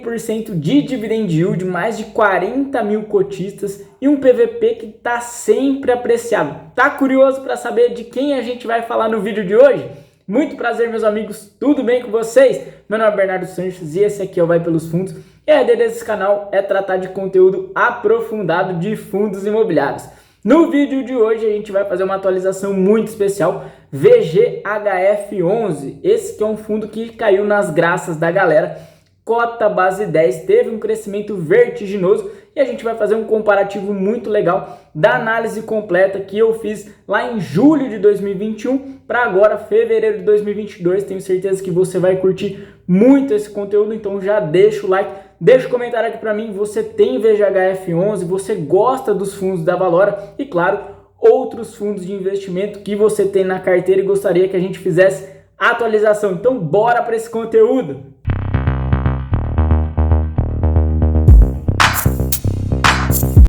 100% de dividend yield, mais de 40 mil cotistas e um PVP que está sempre apreciado. Tá curioso para saber de quem a gente vai falar no vídeo de hoje? Muito prazer, meus amigos, tudo bem com vocês? Meu nome é Bernardo Sanches e esse aqui é o Vai Pelos Fundos. E a ideia desse canal é tratar de conteúdo aprofundado de fundos imobiliários. No vídeo de hoje a gente vai fazer uma atualização muito especial, VGHF11, esse que é um fundo que caiu nas graças da galera. Cota base 10 teve um crescimento vertiginoso e a gente vai fazer um comparativo muito legal da análise completa que eu fiz lá em julho de 2021 para agora fevereiro de 2022. Tenho certeza que você vai curtir muito esse conteúdo, então já deixa o like, deixa o comentário aqui para mim, você tem VGHF11, você gosta dos fundos da Valora e claro, outros fundos de investimento que você tem na carteira e gostaria que a gente fizesse atualização. Então bora para esse conteúdo!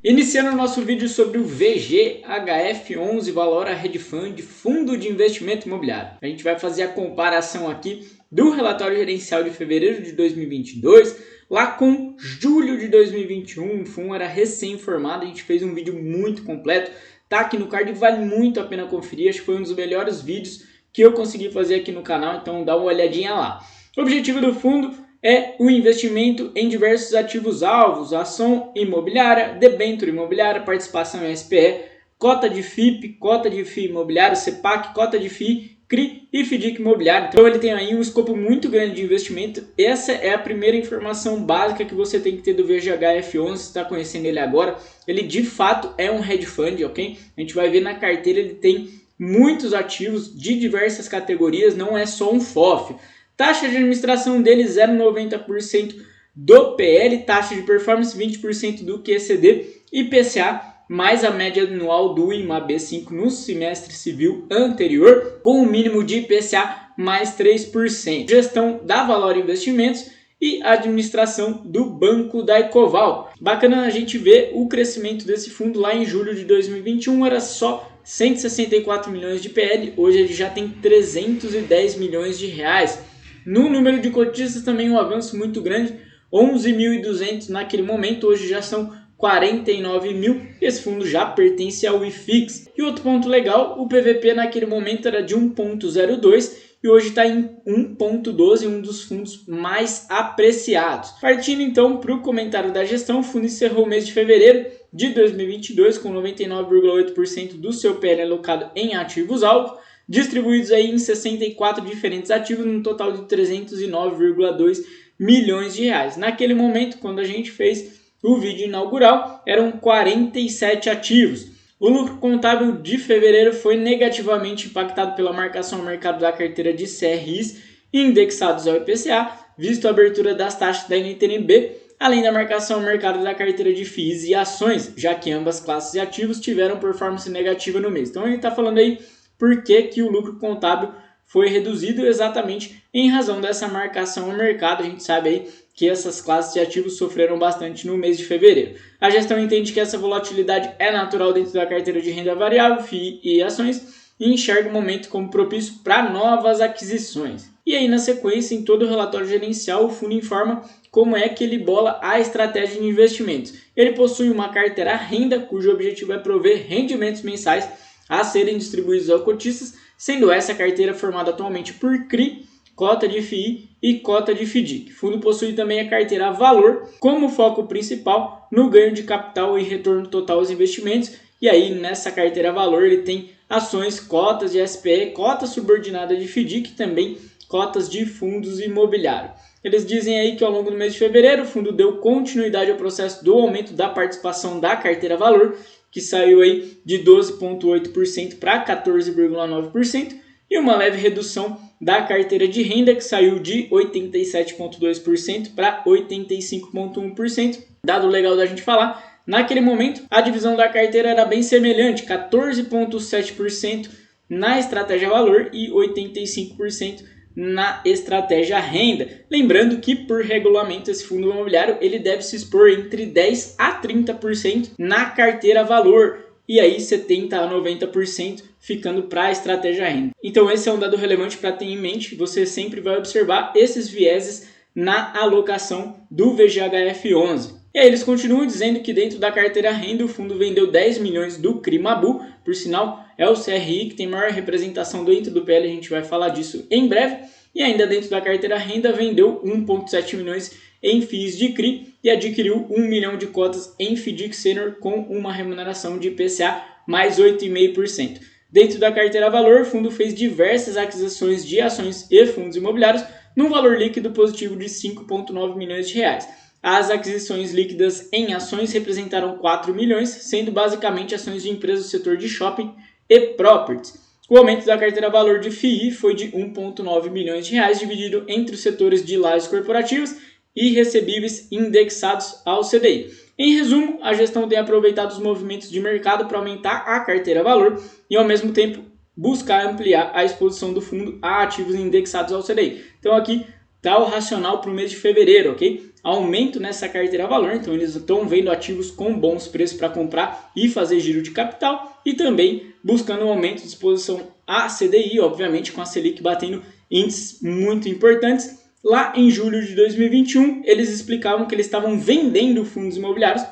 Iniciando o nosso vídeo sobre o VGHF11 Valora Hedge Fund, Fundo de Investimento Imobiliário. A gente vai fazer a comparação aqui do relatório gerencial de fevereiro de 2022, lá com julho de 2021, o fundo era recém-formado, a gente fez um vídeo muito completo, tá aqui no card, vale muito a pena conferir, acho que foi um dos melhores vídeos que eu consegui fazer aqui no canal, então dá uma olhadinha lá. O objetivo do fundo é o investimento em diversos ativos-alvos, ação imobiliária, debênture imobiliária, participação em SPE, cota de FIP, cota de FII imobiliário, CEPAC, cota de FII, CRI e FDIC imobiliário. Então ele tem aí um escopo muito grande de investimento. Essa é a primeira informação básica que você tem que ter do VGHF11, se está conhecendo ele agora. Ele de fato é um hedge fund, ok? A gente vai ver na carteira, ele tem muitos ativos de diversas categorias, não é só um FOF. Taxa de administração dele 0,90% do PL, taxa de performance 20% do QCD, IPCA mais a média anual do IMAB5 no semestre civil anterior, com um mínimo de IPCA mais 3%. Gestão da Valora Investimentos e administração do Banco da Ecoval. Bacana a gente ver o crescimento desse fundo lá em julho de 2021, era só 164 milhões de PL, hoje ele já tem 310 milhões de reais. No número de cotistas também um avanço muito grande, 11.200 naquele momento, hoje já são 49 mil, esse fundo já pertence ao IFIX. E outro ponto legal, o PVP naquele momento era de 1,02 e hoje está em 1,12, um dos fundos mais apreciados. Partindo então para o comentário da gestão, o fundo encerrou o mês de fevereiro de 2022 com 99,8% do seu PL alocado em ativos-alvo, distribuídos aí em 64 diferentes ativos, num total de 309,2 milhões de reais. Naquele momento, quando a gente fez o vídeo inaugural, eram 47 ativos. O lucro contábil de fevereiro foi negativamente impactado pela marcação ao mercado da carteira de CRIs indexados ao IPCA, visto a abertura das taxas da NTN-B, além da marcação ao mercado da carteira de FIIs e ações, já que ambas classes de ativos tiveram performance negativa no mês. Então ele está falando aí por que o lucro contábil foi reduzido exatamente em razão dessa marcação ao mercado. A gente sabe aí que essas classes de ativos sofreram bastante no mês de fevereiro. A gestão entende que essa volatilidade é natural dentro da carteira de renda variável, FII e ações e enxerga o momento como propício para novas aquisições. E aí na sequência, em todo o relatório gerencial, o fundo informa como é que ele bola a estratégia de investimentos. Ele possui uma carteira renda, cujo objetivo é prover rendimentos mensais a serem distribuídos aos cotistas, sendo essa carteira formada atualmente por CRI, cota de FII e cota de FDIC. O fundo possui também a carteira Valor como foco principal no ganho de capital e retorno total aos investimentos. E aí nessa carteira Valor ele tem ações, cotas de SPE, cota subordinada de FDIC e também cotas de fundos imobiliários. Eles dizem aí que ao longo do mês de fevereiro o fundo deu continuidade ao processo do aumento da participação da carteira Valor, que saiu aí de 12,8% para 14,9%, e uma leve redução da carteira de renda, que saiu de 87,2% para 85,1%. Dado legal da gente falar, naquele momento a divisão da carteira era bem semelhante, 14,7% na estratégia valor e 85% na estratégia renda. Lembrando que por regulamento esse fundo imobiliário ele deve se expor entre 10% a 30% na carteira valor e aí 70% a 90% ficando para a estratégia renda. Então esse é um dado relevante para ter em mente, você sempre vai observar esses vieses na alocação do VGHF11. E aí eles continuam dizendo que dentro da carteira renda o fundo vendeu 10 milhões do CRIMABU, por sinal é o CRI que tem maior representação dentro do PL, a gente vai falar disso em breve. E ainda dentro da carteira renda vendeu 1,7 milhões em FIIs de CRI e adquiriu 1 milhão de cotas em FDIC Senior com uma remuneração de IPCA mais 8,5%. Dentro da carteira valor, o fundo fez diversas aquisições de ações e fundos imobiliários num valor líquido positivo de 5,9 milhões de reais. As aquisições líquidas em ações representaram 4 milhões, sendo basicamente ações de empresas do setor de shopping e properties. O aumento da carteira valor de FII foi de 1,9 milhões de reais, dividido entre os setores de lajes corporativos e recebíveis indexados ao CDI. Em resumo, a gestão tem aproveitado os movimentos de mercado para aumentar a carteira valor e, ao mesmo tempo, buscar ampliar a exposição do fundo a ativos indexados ao CDI. Então, aqui está o racional para o mês de fevereiro, ok? Aumento nessa carteira valor, então eles estão vendo ativos com bons preços para comprar e fazer giro de capital e também buscando um aumento de exposição a CDI, obviamente com a Selic batendo índices muito importantes. Lá em julho de 2021, eles explicavam que eles estavam vendendo fundos imobiliários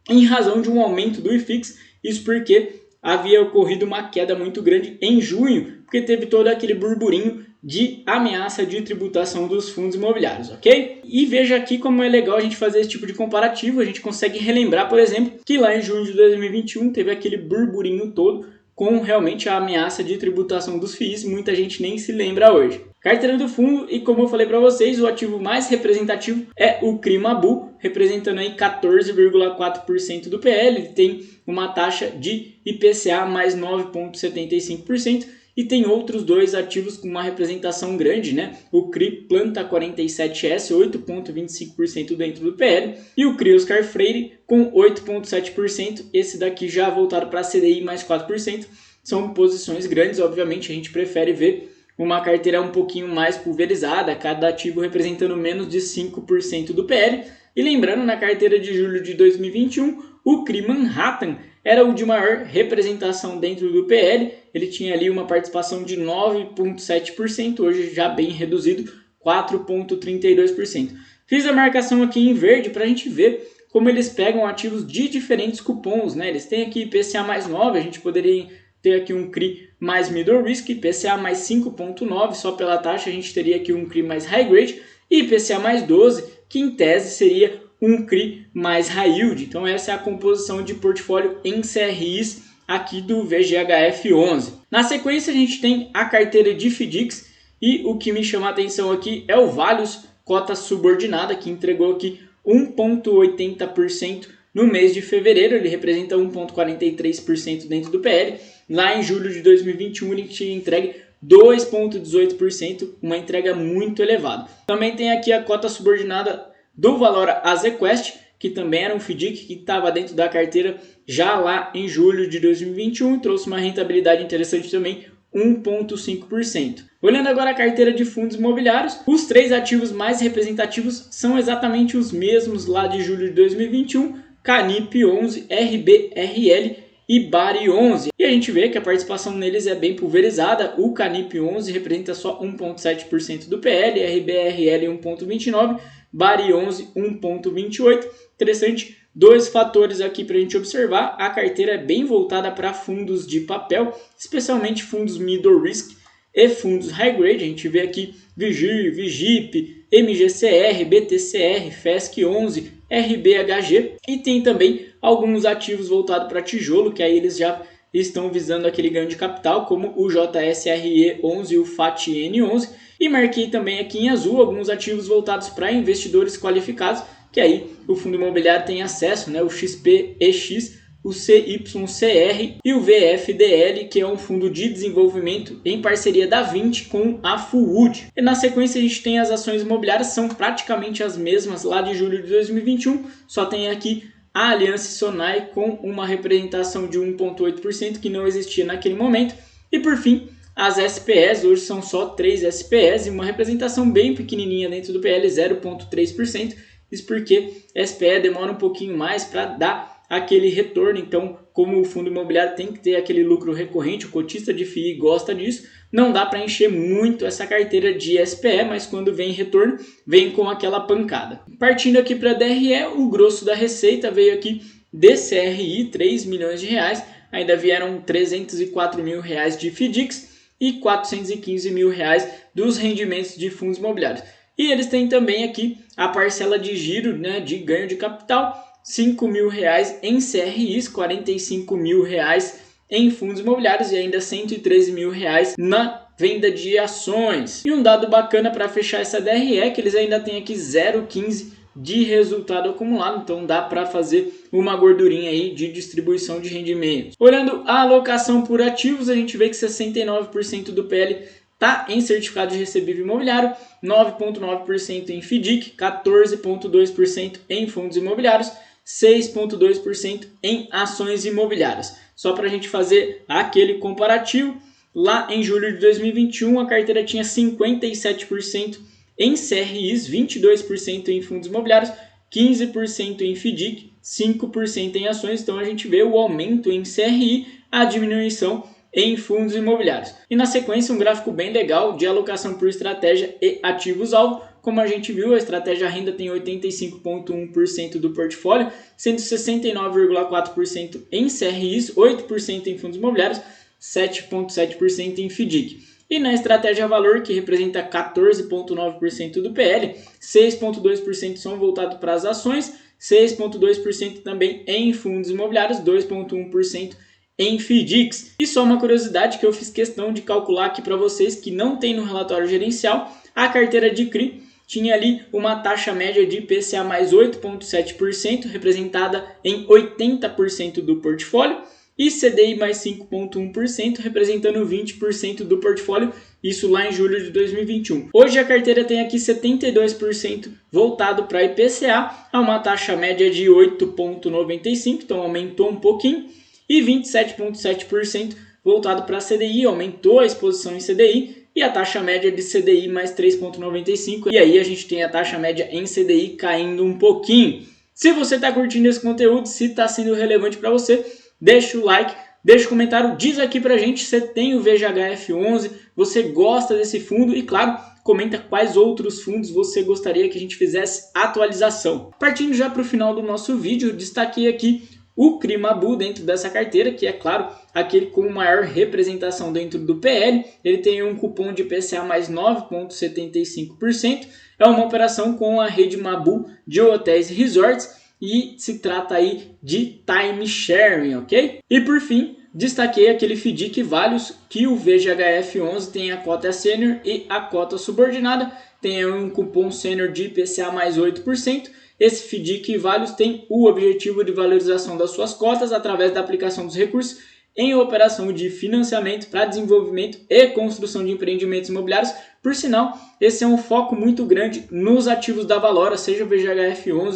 em razão de um aumento do IFIX, isso porque havia ocorrido uma queda muito grande em junho, porque teve todo aquele burburinho de ameaça de tributação dos fundos imobiliários, ok? E veja aqui como é legal a gente fazer esse tipo de comparativo, a gente consegue relembrar, por exemplo, que lá em junho de 2021 teve aquele burburinho todo com realmente a ameaça de tributação dos FIIs, muita gente nem se lembra hoje. Carteira do fundo, e como eu falei para vocês, o ativo mais representativo é o CRIMABU, representando aí 14,4% do PL, ele tem uma taxa de IPCA mais 9,75%, e tem outros dois ativos com uma representação grande, né? O CRI Planta 47S, 8,25% dentro do PL, e o CRI Oscar Freire com 8,7%, esse daqui já voltado para CDI mais 4%, são posições grandes, obviamente a gente prefere ver uma carteira um pouquinho mais pulverizada, cada ativo representando menos de 5% do PL, e lembrando, na carteira de julho de 2021, o CRI Manhattan era o de maior representação dentro do PL, ele tinha ali uma participação de 9,7%, hoje já bem reduzido, 4,32%. Fiz a marcação aqui em verde para a gente ver como eles pegam ativos de diferentes cupons, né? Eles têm aqui IPCA mais 9, a gente poderia ter aqui um CRI mais middle risk, IPCA mais 5,9, só pela taxa a gente teria aqui um CRI mais high grade, e IPCA mais 12, que em tese seria um CRI mais high yield. Então essa é a composição de portfólio em CRIs aqui do VGHF11. Na sequência a gente tem a carteira de FDICs e o que me chama a atenção aqui é o Valius cota subordinada, que entregou aqui 1,80% no mês de fevereiro, ele representa 1,43% dentro do PL. Lá em julho de 2021 ele tinha entregue 2,18%, uma entrega muito elevada. Também tem aqui a cota subordinada do Valora Azequest, que também era um FDIC que estava dentro da carteira já lá em julho de 2021, trouxe uma rentabilidade interessante também, 1,5%. Olhando agora a carteira de fundos imobiliários, os três ativos mais representativos são exatamente os mesmos lá de julho de 2021, Canip 11, RBRL e Bari 11. E a gente vê que a participação neles é bem pulverizada. O Canip 11 representa só 1,7% do PL, RBRL 1,29%, Bari 11 1,28%. Interessante, dois fatores aqui para a gente observar. A carteira é bem voltada para fundos de papel, especialmente fundos middle risk e fundos high grade. A gente vê aqui Vigir, Vigip, MGCR, BTCR, FESC 11, RBHG, e tem também alguns ativos voltados para tijolo, que aí eles já estão visando aquele ganho de capital, como o JSRE 11 e o FATN 11, e marquei também aqui em azul alguns ativos voltados para investidores qualificados, que aí o fundo imobiliário tem acesso, né, o XPEX, o CYCR e o VFDL, que é um fundo de desenvolvimento em parceria da 20 com a Fullwood. E na sequência a gente tem as ações imobiliárias, são praticamente as mesmas lá de julho de 2021, só tem aqui a Aliança Sonai com uma representação de 1,8% que não existia naquele momento. E por fim, as SPEs, hoje são só 3 SPEs e uma representação bem pequenininha dentro do PL, 0,3%. Isso porque SPE demora um pouquinho mais para dar aquele retorno. Então, como o fundo imobiliário tem que ter aquele lucro recorrente, o cotista de FII gosta disso, não dá para encher muito essa carteira de SPE, mas quando vem retorno, vem com aquela pancada. Partindo aqui para a DRE, o grosso da receita veio aqui de CRI, 3 milhões de reais, ainda vieram 304 mil reais de FDICs e 415 mil reais dos rendimentos de fundos imobiliários. E eles têm também aqui a parcela de giro, né, de ganho de capital, 5 mil reais em CRIs, 45 mil reais em fundos imobiliários e ainda 113 mil reais na venda de ações. E um dado bacana para fechar essa DRE é que eles ainda têm aqui 0,15 de resultado acumulado, então dá para fazer uma gordurinha aí de distribuição de rendimentos. Olhando a alocação por ativos, a gente vê que 69% do PL está em certificado de recebível imobiliário, 9,9% em FDIC, 14,2% em fundos imobiliários, 6,2% em ações imobiliárias. Só para a gente fazer aquele comparativo, lá em julho de 2021 a carteira tinha 57% em CRIs, 22% em fundos imobiliários, 15% em FDIC, 5% em ações. Então a gente vê o aumento em CRI, a diminuição em fundos imobiliários. E na sequência um gráfico bem legal de alocação por estratégia e ativos-alvo. Como a gente viu, a estratégia renda tem 85,1% do portfólio, sendo 69,4% em CRIs, 8% em fundos imobiliários, 7,7% em FDIC. E na estratégia valor, que representa 14,9% do PL, 6,2% são voltados para as ações, 6,2% também em fundos imobiliários, 2,1% em FDICs. E só uma curiosidade que eu fiz questão de calcular aqui para vocês, que não tem no relatório gerencial, a carteira de CRI tinha ali uma taxa média de IPCA mais 8,7%, representada em 80% do portfólio, e CDI mais 5,1%, representando 20% do portfólio, isso lá em julho de 2021. Hoje a carteira tem aqui 72% voltado para IPCA, a uma taxa média de 8,95%, então aumentou um pouquinho, e 27,7% voltado para CDI, aumentou a exposição em CDI, e a taxa média de CDI mais 3,95%, e aí a gente tem a taxa média em CDI caindo um pouquinho. Se você está curtindo esse conteúdo, se está sendo relevante para você, deixa o like, deixa o comentário, diz aqui pra gente se você tem o VGHF11, você gosta desse fundo e, claro, comenta quais outros fundos você gostaria que a gente fizesse atualização. Partindo já para o final do nosso vídeo, destaquei aqui o CRI Mabu dentro dessa carteira, que é, claro, aquele com maior representação dentro do PL. Ele tem um cupom de IPCA mais 9,75%. É uma operação com a rede Mabu de hotéis e resorts. E se trata aí de time sharing, ok? E por fim, destaquei aquele FDIC Valios, que o VGHF11 tem a cota sênior e a cota subordinada, tem um cupom sênior de IPCA mais 8%. Esse FDIC Valios tem o objetivo de valorização das suas cotas através da aplicação dos recursos em operação de financiamento para desenvolvimento e construção de empreendimentos imobiliários. Por sinal, esse é um foco muito grande nos ativos da Valora, seja VGHF11,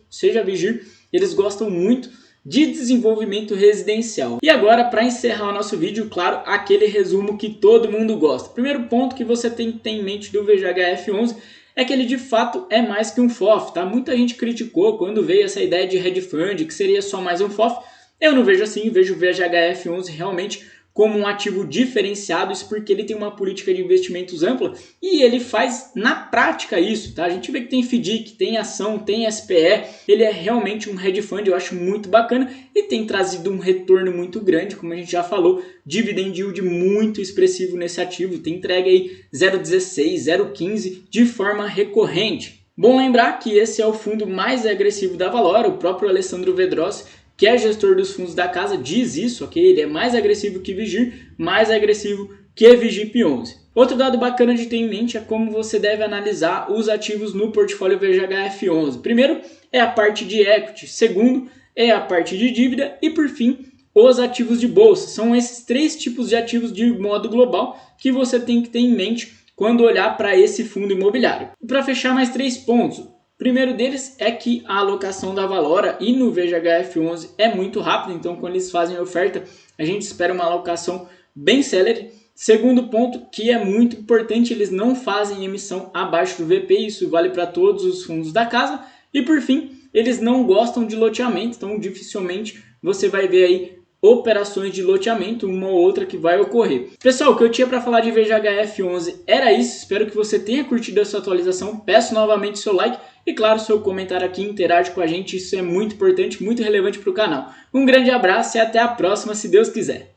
seja Vigir, eles gostam muito de desenvolvimento residencial. E agora, para encerrar o nosso vídeo, claro, aquele resumo que todo mundo gosta. Primeiro ponto que você tem que ter em mente do VGHF11 é que ele de fato é mais que um FOF, tá? Muita gente criticou quando veio essa ideia de hedge fund, que seria só mais um FOF. Eu não vejo assim, vejo o VGHF11 realmente como um ativo diferenciado, isso porque ele tem uma política de investimentos ampla e ele faz na prática isso, tá? A gente vê que tem FDIC, tem ação, tem SPE, ele é realmente um hedge fund, eu acho muito bacana e tem trazido um retorno muito grande, como a gente já falou, dividend yield muito expressivo nesse ativo, tem entregue aí 0,16, 0,15 de forma recorrente. Bom lembrar que esse é o fundo mais agressivo da Valora, o próprio Alessandro Vedrossi, que é gestor dos fundos da casa, diz isso, ok? Ele é mais agressivo que Vigir, mais agressivo que VGIP11. Outro dado bacana de ter em mente é como você deve analisar os ativos no portfólio VGHF11. Primeiro é a parte de equity, segundo é a parte de dívida e por fim os ativos de bolsa. São esses três tipos de ativos de modo global que você tem que ter em mente quando olhar para esse fundo imobiliário. E para fechar mais 3 pontos. O primeiro deles é que a alocação da Valora e no VGHF11 é muito rápida, então quando eles fazem a oferta, a gente espera uma alocação bem célere. Segundo ponto, que é muito importante, eles não fazem emissão abaixo do VP, isso vale para todos os fundos da casa. E por fim, eles não gostam de loteamento, então dificilmente você vai ver aí operações de loteamento, uma ou outra que vai ocorrer. Pessoal, o que eu tinha para falar de VGHF11 era isso. Espero que você tenha curtido essa atualização. Peço novamente seu like e, claro, seu comentário aqui, interage com a gente. Isso é muito importante, muito relevante para o canal. Um grande abraço e até a próxima, se Deus quiser.